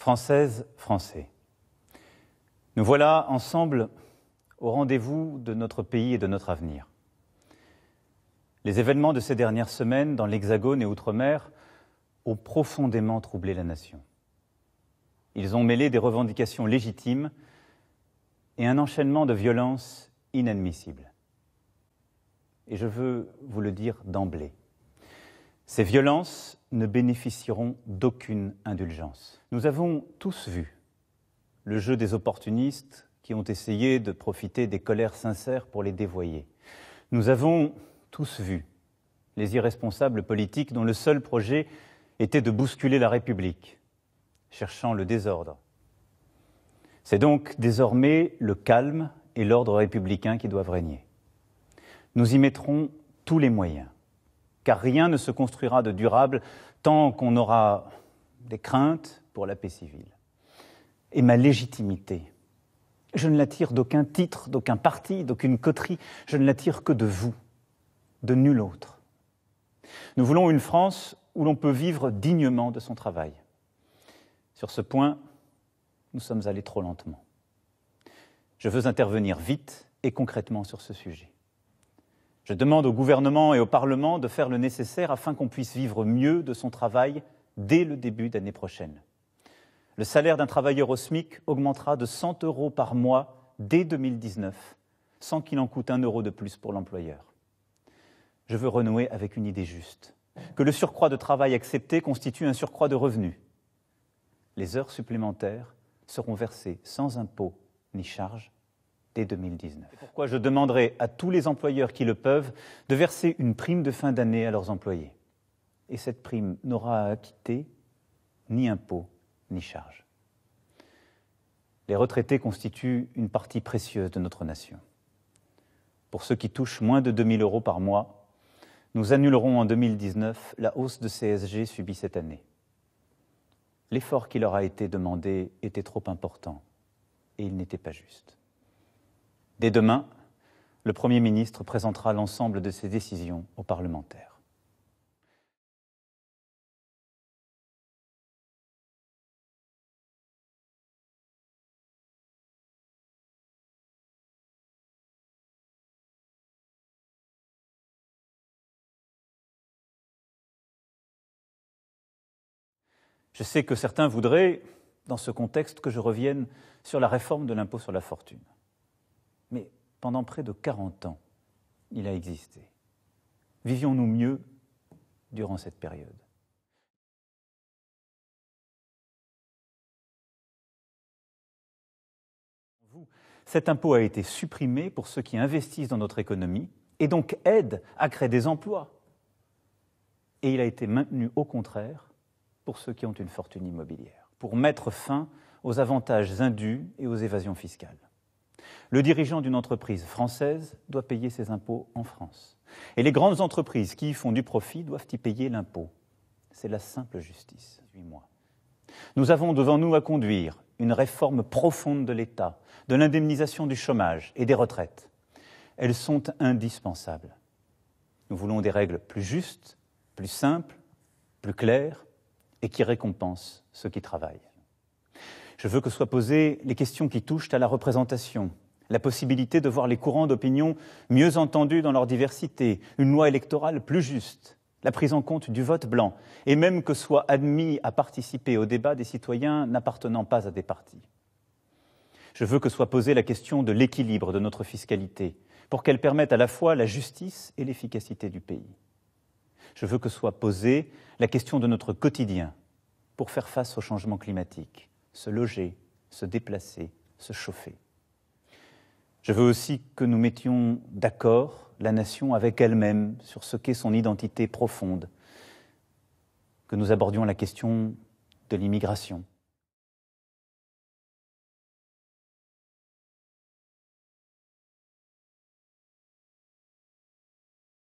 Françaises, Français, nous voilà ensemble au rendez-vous de notre pays et de notre avenir. Les événements de ces dernières semaines dans l'Hexagone et Outre-mer ont profondément troublé la nation. Ils ont mêlé des revendications légitimes et un enchaînement de violences inadmissibles. Et je veux vous le dire d'emblée. Ces violences ne bénéficieront d'aucune indulgence. Nous avons tous vu le jeu des opportunistes qui ont essayé de profiter des colères sincères pour les dévoyer. Nous avons tous vu les irresponsables politiques dont le seul projet était de bousculer la République, cherchant le désordre. C'est donc désormais le calme et l'ordre républicain qui doivent régner. Nous y mettrons tous les moyens, car rien ne se construira de durable tant qu'on aura des craintes pour la paix civile. Et ma légitimité, je ne la tire d'aucun titre, d'aucun parti, d'aucune coterie, je ne la tire que de vous, de nul autre. Nous voulons une France où l'on peut vivre dignement de son travail. Sur ce point, nous sommes allés trop lentement. Je veux intervenir vite et concrètement sur ce sujet. Je demande au gouvernement et au Parlement de faire le nécessaire afin qu'on puisse vivre mieux de son travail dès le début d'année prochaine. Le salaire d'un travailleur au SMIC augmentera de 100 € par mois dès 2019, sans qu'il en coûte 1 € de plus pour l'employeur. Je veux renouer avec une idée juste, que le surcroît de travail accepté constitue un surcroît de revenus. Les heures supplémentaires seront versées sans impôt ni charge dès 2019. C'est pourquoi je demanderai à tous les employeurs qui le peuvent de verser une prime de fin d'année à leurs employés. Et cette prime n'aura à acquitter ni impôt ni charge. Les retraités constituent une partie précieuse de notre nation. Pour ceux qui touchent moins de 2 000 € par mois, nous annulerons en 2019 la hausse de CSG subie cette année. L'effort qui leur a été demandé était trop important et il n'était pas juste. Dès demain, le Premier ministre présentera l'ensemble de ses décisions aux parlementaires. Je sais que certains voudraient, dans ce contexte, que je revienne sur la réforme de l'impôt sur la fortune. Mais pendant près de 40 ans, il a existé. Vivions-nous mieux durant cette période ? Cet impôt a été supprimé pour ceux qui investissent dans notre économie et donc aident à créer des emplois. Et il a été maintenu au contraire pour ceux qui ont une fortune immobilière, pour mettre fin aux avantages indus et aux évasions fiscales. Le dirigeant d'une entreprise française doit payer ses impôts en France. Et les grandes entreprises qui y font du profit doivent y payer l'impôt. C'est la simple justice. 18 mois. Nous avons devant nous à conduire une réforme profonde de l'État, de l'indemnisation du chômage et des retraites. Elles sont indispensables. Nous voulons des règles plus justes, plus simples, plus claires et qui récompensent ceux qui travaillent. Je veux que soient posées les questions qui touchent à la représentation, la possibilité de voir les courants d'opinion mieux entendus dans leur diversité, une loi électorale plus juste, la prise en compte du vote blanc, et même que soient admis à participer au débat des citoyens n'appartenant pas à des partis. Je veux que soit posée la question de l'équilibre de notre fiscalité, pour qu'elle permette à la fois la justice et l'efficacité du pays. Je veux que soit posée la question de notre quotidien, pour faire face au changement climatique, se loger, se déplacer, se chauffer. Je veux aussi que nous mettions d'accord la nation avec elle-même sur ce qu'est son identité profonde, que nous abordions la question de l'immigration,